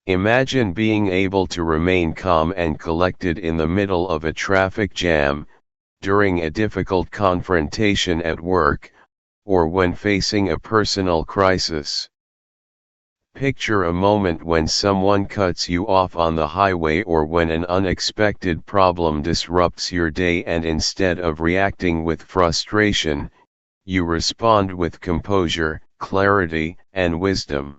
Imagine being able to remain calm and collected in the middle of a traffic jam, during a difficult confrontation at work, or when facing a personal crisis. Picture a moment when someone cuts you off on the highway or when an unexpected problem disrupts your day, and instead of reacting with frustration, you respond with composure, clarity, and wisdom.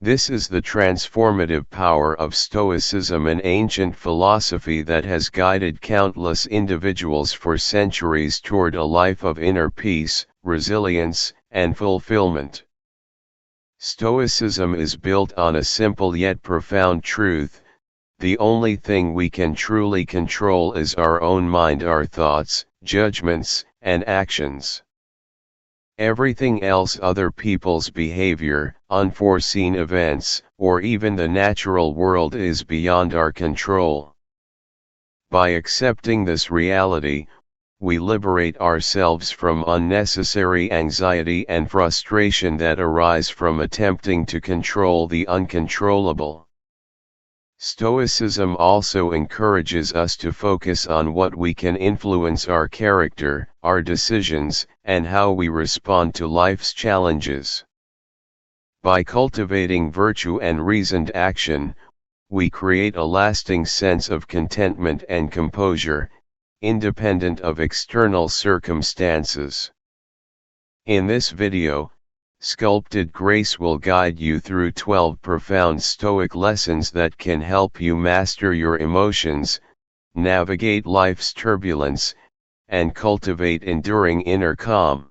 This is the transformative power of Stoicism, an ancient philosophy that has guided countless individuals for centuries toward a life of inner peace, resilience, and fulfillment. Stoicism is built on a simple yet profound truth: the only thing we can truly control is our own mind, our thoughts, judgments, and actions. Everything else, other people's behavior, unforeseen events, or even the natural world, is beyond our control. By accepting this reality, we liberate ourselves from unnecessary anxiety and frustration that arise from attempting to control the uncontrollable. Stoicism also encourages us to focus on what we can influence: our character, our decisions, and how we respond to life's challenges. By cultivating virtue and reasoned action, we create a lasting sense of contentment and composure, independent of external circumstances. In this video, Sculpted Grace will guide you through 12 profound Stoic lessons that can help you master your emotions, navigate life's turbulence, and cultivate enduring inner calm.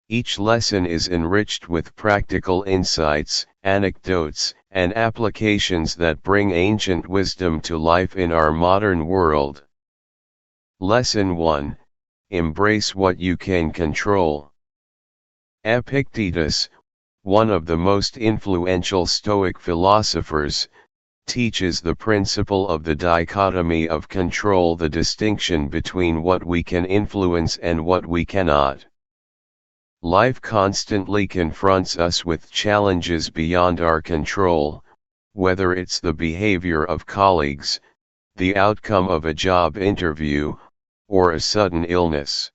Each lesson is enriched with practical insights, anecdotes, and applications that bring ancient wisdom to life in our modern world. Lesson 1: Embrace what you can control. Epictetus, one of the most influential Stoic philosophers, teaches the principle of the dichotomy of control, the distinction between what we can influence and what we cannot. Life constantly confronts us with challenges beyond our control, whether it's the behavior of colleagues, the outcome of a job interview, or a sudden illness.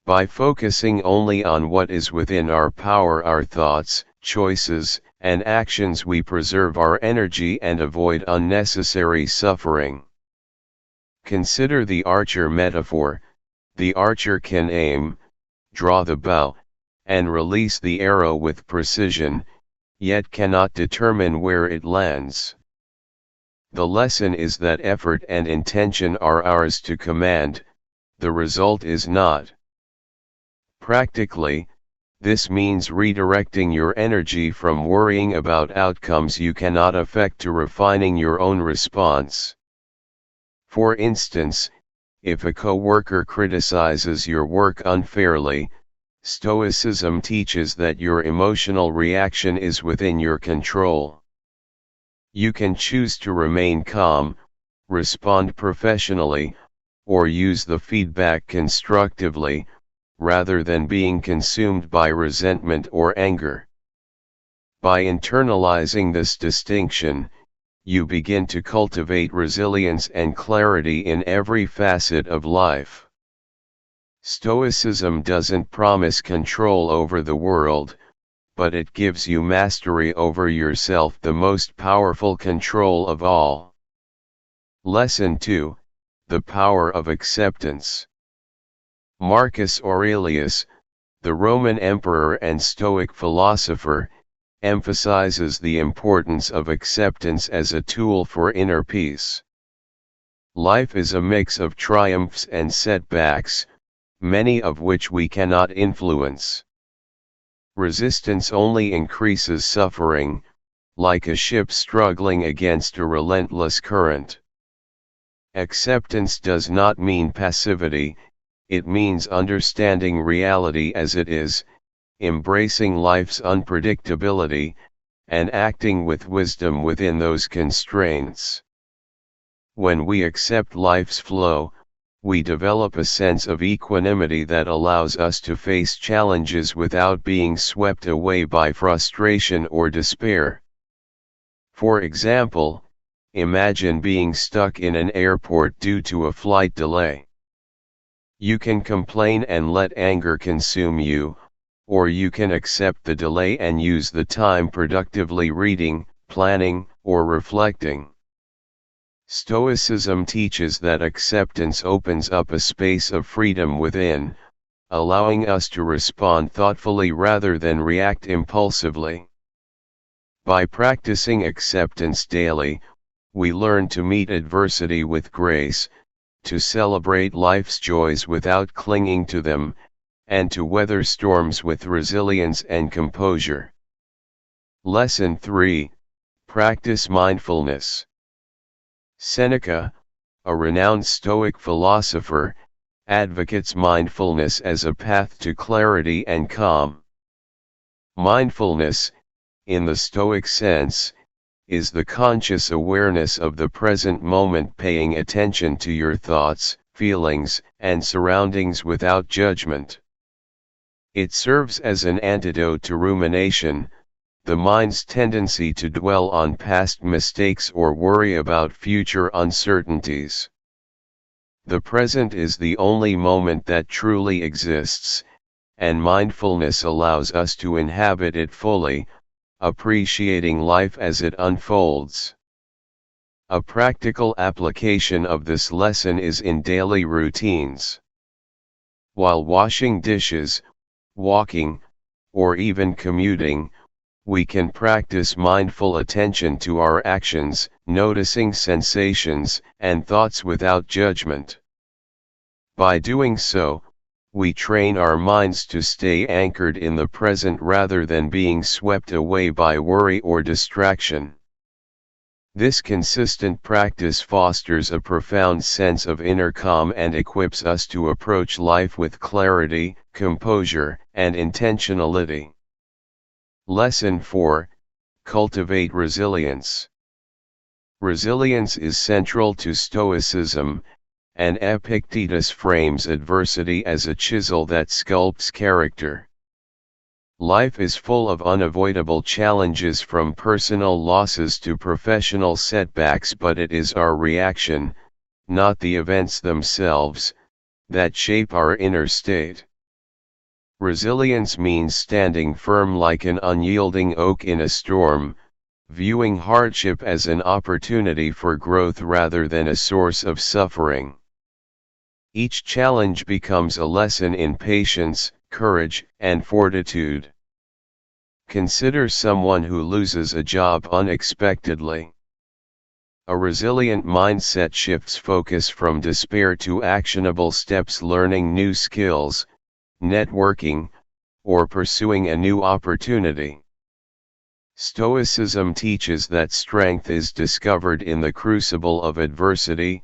By focusing only on what is within our power, our thoughts, choices, and actions, we preserve our energy and avoid unnecessary suffering. Consider the archer metaphor. The archer can aim, draw the bow, and release the arrow with precision, yet cannot determine where it lands. The lesson is that effort and intention are ours to command, the result is not. Practically, this means redirecting your energy from worrying about outcomes you cannot affect to refining your own response. For instance, if a coworker criticizes your work unfairly, Stoicism teaches that your emotional reaction is within your control. You can choose to remain calm, respond professionally, or use the feedback constructively, rather than being consumed by resentment or anger. By internalizing this distinction, you begin to cultivate resilience and clarity in every facet of life. Stoicism doesn't promise control over the world, but it gives you mastery over yourself, the most powerful control of all. Lesson 2: The power of acceptance. Marcus Aurelius, the Roman emperor and Stoic philosopher, emphasizes the importance of acceptance as a tool for inner peace. Life is a mix of triumphs and setbacks, many of which we cannot influence. Resistance only increases suffering, like a ship struggling against a relentless current. Acceptance does not mean passivity, it means understanding reality as it is, embracing life's unpredictability, and acting with wisdom within those constraints. When we accept life's flow, we develop a sense of equanimity that allows us to face challenges without being swept away by frustration or despair. For example, imagine being stuck in an airport due to a flight delay. You can complain and let anger consume you, or you can accept the delay and use the time productively reading, planning, or reflecting. Stoicism teaches that acceptance opens up a space of freedom within, allowing us to respond thoughtfully rather than react impulsively. By practicing acceptance daily, we learn to meet adversity with grace, to celebrate life's joys without clinging to them, and to weather storms with resilience and composure. Lesson 3: Practice mindfulness. Seneca, a renowned Stoic philosopher, advocates mindfulness as a path to clarity and calm. Mindfulness, in the Stoic sense, is the conscious awareness of the present moment, paying attention to your thoughts, feelings, and surroundings without judgment. It serves as an antidote to rumination, the mind's tendency to dwell on past mistakes or worry about future uncertainties. The present is the only moment that truly exists, and mindfulness allows us to inhabit it fully, appreciating life as it unfolds. A practical application of this lesson is in daily routines. While washing dishes, walking, or even commuting, we can practice mindful attention to our actions, noticing sensations and thoughts without judgment. By doing so, we train our minds to stay anchored in the present rather than being swept away by worry or distraction. This consistent practice fosters a profound sense of inner calm and equips us to approach life with clarity, composure, and intentionality. Lesson 4: Cultivate resilience. Resilience is central to Stoicism, and Epictetus frames adversity as a chisel that sculpts character. Life is full of unavoidable challenges, from personal losses to professional setbacks, but it is our reaction, not the events themselves, that shape our inner state. Resilience means standing firm like an unyielding oak in a storm, viewing hardship as an opportunity for growth rather than a source of suffering. Each challenge becomes a lesson in patience, courage, and fortitude. Consider someone who loses a job unexpectedly. A resilient mindset shifts focus from despair to actionable steps, learning new skills, networking, or pursuing a new opportunity. Stoicism teaches that strength is discovered in the crucible of adversity.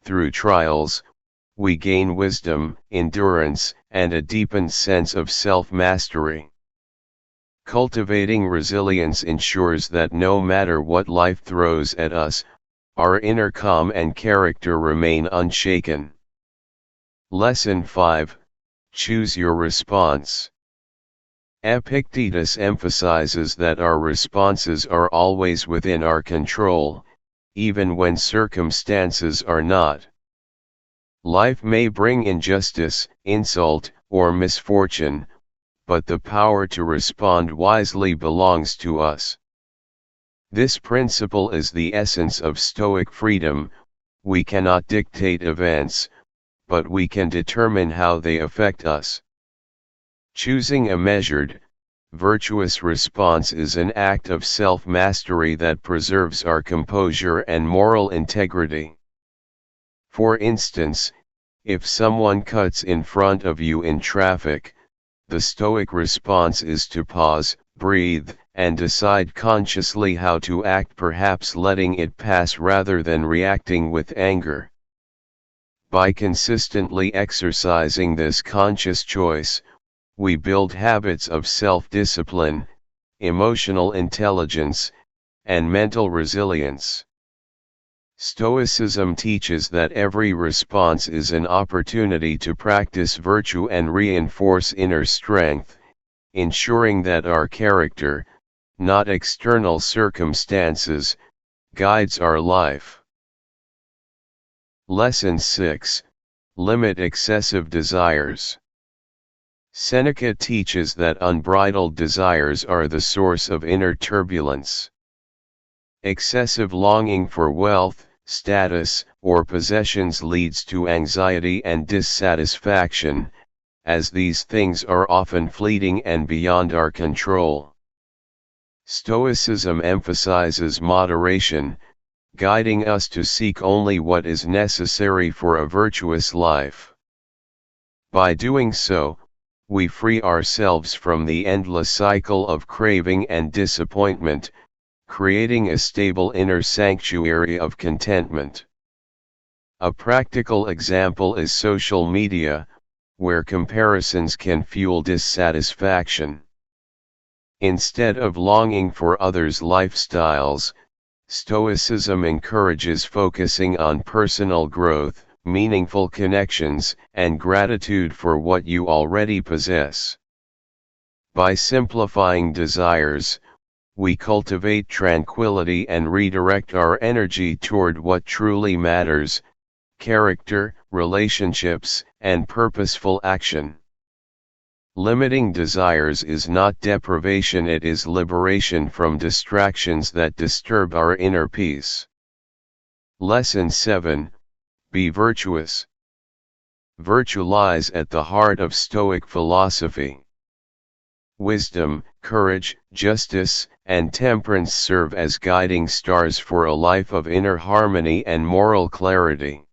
Through trials, we gain wisdom, endurance, and a deepened sense of self-mastery. Cultivating resilience ensures that no matter what life throws at us, our inner calm and character remain unshaken. Lesson 5: Choose your response. Epictetus emphasizes that our responses are always within our control, even when circumstances are not. Life may bring injustice, insult, or misfortune, but the power to respond wisely belongs to us. This principle is the essence of Stoic freedom. We cannot dictate events, but we can determine how they affect us. Choosing a measured, virtuous response is an act of self-mastery that preserves our composure and moral integrity. For instance, if someone cuts in front of you in traffic, the Stoic response is to pause, breathe, and decide consciously how to act, perhaps letting it pass rather than reacting with anger. By consistently exercising this conscious choice, we build habits of self-discipline, emotional intelligence, and mental resilience. Stoicism teaches that every response is an opportunity to practice virtue and reinforce inner strength, ensuring that our character, not external circumstances, guides our life. Lesson 6. Limit excessive desires. Seneca teaches that unbridled desires are the source of inner turbulence. Excessive longing for wealth, status, or possessions leads to anxiety and dissatisfaction, as these things are often fleeting and beyond our control. Stoicism emphasizes moderation, guiding us to seek only what is necessary for a virtuous life. By doing so, we free ourselves from the endless cycle of craving and disappointment, creating a stable inner sanctuary of contentment. A practical example is social media, where comparisons can fuel dissatisfaction. Instead of longing for others' lifestyles, Stoicism encourages focusing on personal growth, meaningful connections, and gratitude for what you already possess. By simplifying desires, we cultivate tranquility and redirect our energy toward what truly matters: character, relationships, and purposeful action. Limiting desires is not deprivation, it is liberation from distractions that disturb our inner peace. Lesson 7. Be virtuous. Virtue lies at the heart of Stoic philosophy. Wisdom, courage, justice, and temperance serve as guiding stars for a life of inner harmony and moral clarity.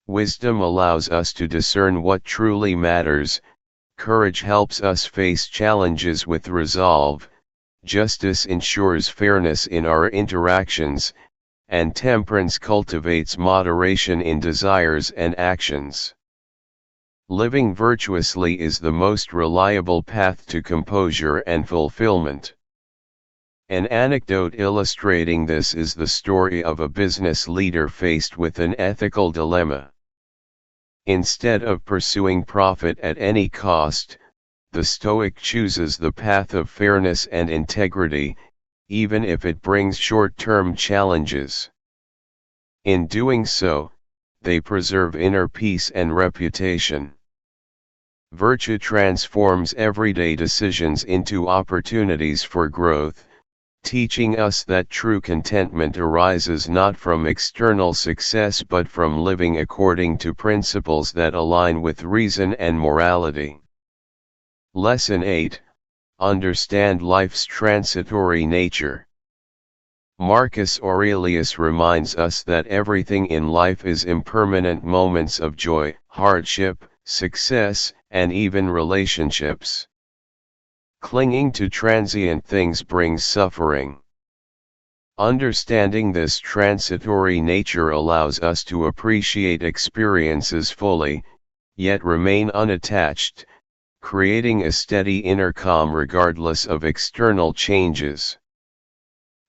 Wisdom allows us to discern what truly matters, courage helps us face challenges with resolve, justice ensures fairness in our interactions, and temperance cultivates moderation in desires and actions. Living virtuously is the most reliable path to composure and fulfillment. An anecdote illustrating this is the story of a business leader faced with an ethical dilemma. Instead of pursuing profit at any cost, the Stoic chooses the path of fairness and integrity, even if it brings short-term challenges. In doing so, they preserve inner peace and reputation. Virtue transforms everyday decisions into opportunities for growth, teaching us that true contentment arises not from external success but from living according to principles that align with reason and morality. Lesson 8. Understand life's transitory nature. Marcus Aurelius reminds us that everything in life is impermanent: moments of joy, hardship, success, and even relationships. Clinging to transient things brings suffering. Understanding this transitory nature allows us to appreciate experiences fully, yet remain unattached, creating a steady inner calm regardless of external changes.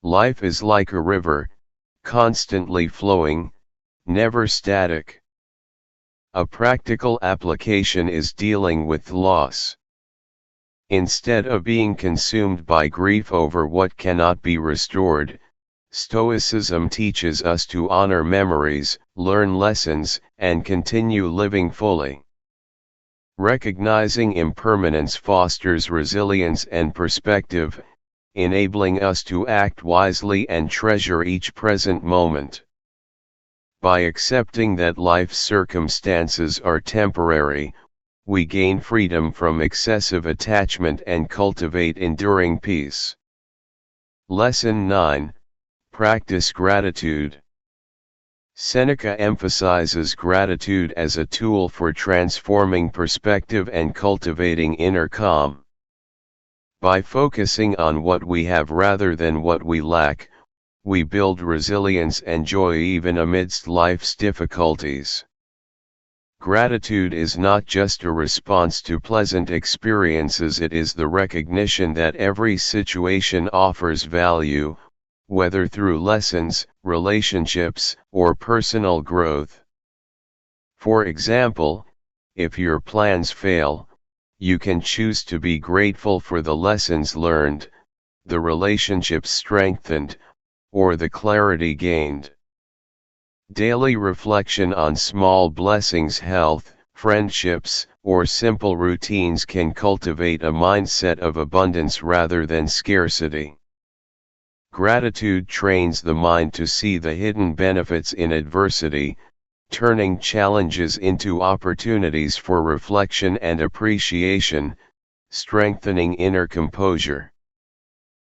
Life is like a river, constantly flowing, never static. A practical application is dealing with loss. Instead of being consumed by grief over what cannot be restored, Stoicism teaches us to honor memories, learn lessons, and continue living fully. Recognizing impermanence fosters resilience and perspective, enabling us to act wisely and treasure each present moment. By accepting that life's circumstances are temporary, we gain freedom from excessive attachment and cultivate enduring peace. Lesson 9. Practice gratitude. Seneca emphasizes gratitude as a tool for transforming perspective and cultivating inner calm. By focusing on what we have rather than what we lack, we build resilience and joy even amidst life's difficulties. Gratitude is not just a response to pleasant experiences, it is the recognition that every situation offers value, whether through lessons, relationships, or personal growth. For example, if your plans fail, you can choose to be grateful for the lessons learned, the relationships strengthened, or the clarity gained. Daily reflection on small blessings, health, friendships, or simple routines can cultivate a mindset of abundance rather than scarcity. Gratitude trains the mind to see the hidden benefits in adversity, turning challenges into opportunities for reflection and appreciation, strengthening inner composure.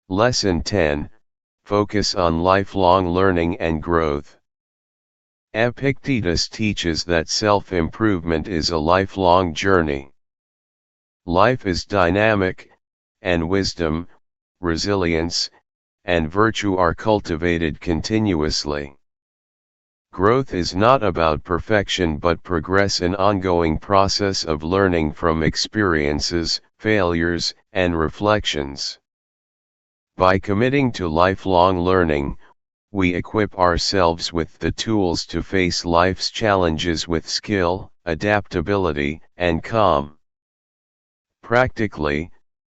Lesson 10: Focus on lifelong learning and growth. Epictetus teaches that self-improvement is a lifelong journey. Life is dynamic, and wisdom, resilience, and virtue are cultivated continuously. Growth is not about perfection but progress, an ongoing process of learning from experiences, failures, and reflections. By committing to lifelong learning, we equip ourselves with the tools to face life's challenges with skill, adaptability, and calm. Practically,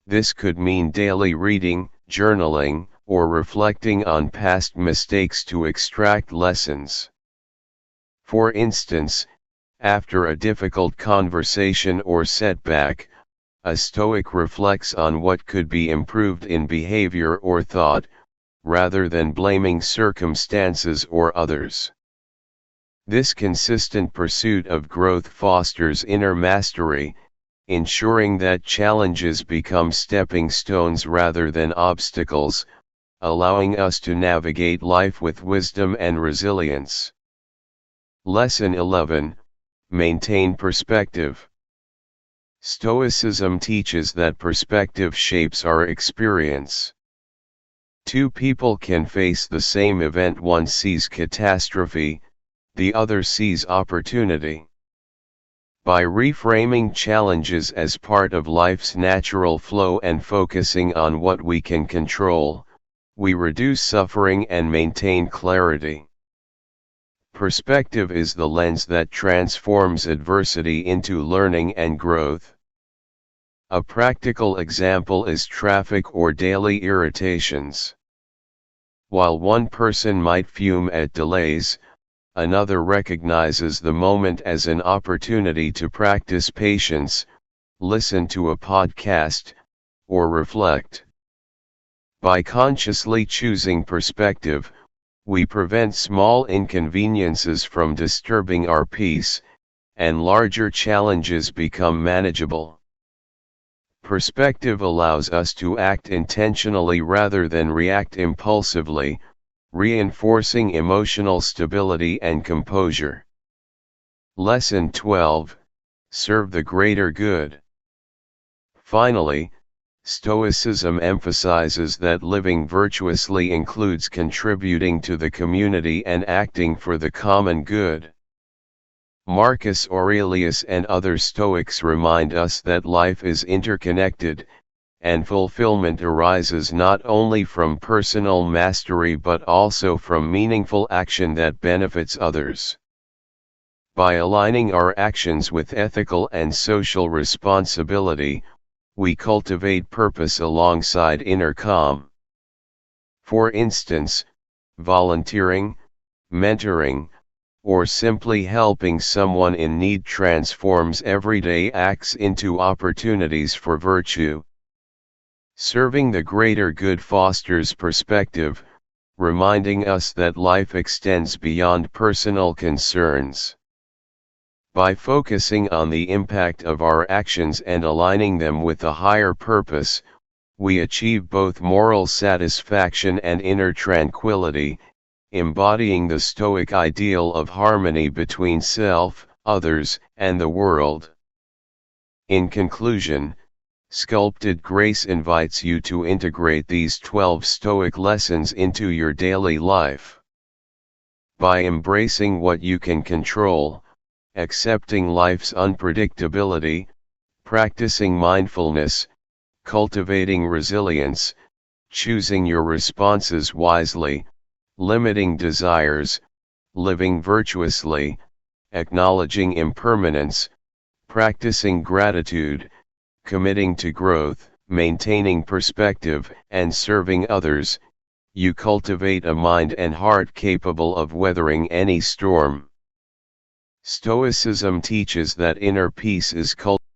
this could mean daily reading, journaling, or reflecting on past mistakes to extract lessons. For instance, after a difficult conversation or setback, a Stoic reflects on what could be improved in behavior or thought, rather than blaming circumstances or others. This consistent pursuit of growth fosters inner mastery, ensuring that challenges become stepping stones rather than obstacles, allowing us to navigate life with wisdom and resilience. Lesson 11: Maintain perspective. Stoicism teaches that perspective shapes our experience. Two people can face the same event. One sees catastrophe, the other sees opportunity. By reframing challenges as part of life's natural flow and focusing on what we can control, we reduce suffering and maintain clarity. Perspective is the lens that transforms adversity into learning and growth. A practical example is traffic or daily irritations. While one person might fume at delays, another recognizes the moment as an opportunity to practice patience, listen to a podcast, or reflect. By consciously choosing perspective, we prevent small inconveniences from disturbing our peace, and larger challenges become manageable. Perspective allows us to act intentionally rather than react impulsively, reinforcing emotional stability and composure. Lesson 12: Serve the greater good. Finally, Stoicism emphasizes that living virtuously includes contributing to the community and acting for the common good. Marcus Aurelius and other Stoics remind us that life is interconnected, and fulfillment arises not only from personal mastery but also from meaningful action that benefits others. By aligning our actions with ethical and social responsibility, we cultivate purpose alongside inner calm. For instance, volunteering, mentoring, or simply helping someone in need transforms everyday acts into opportunities for virtue. Serving the greater good fosters perspective, reminding us that life extends beyond personal concerns. By focusing on the impact of our actions and aligning them with a higher purpose, we achieve both moral satisfaction and inner tranquility, embodying the Stoic ideal of harmony between self, others, and the world. In conclusion, Sculpted Grace invites you to integrate these 12 Stoic lessons into your daily life. By embracing what you can control, accepting life's unpredictability, practicing mindfulness, cultivating resilience, choosing your responses wisely, limiting desires, living virtuously, acknowledging impermanence, practicing gratitude, committing to growth, maintaining perspective and serving others, you cultivate a mind and heart capable of weathering any storm. Stoicism teaches that inner peace is cultivated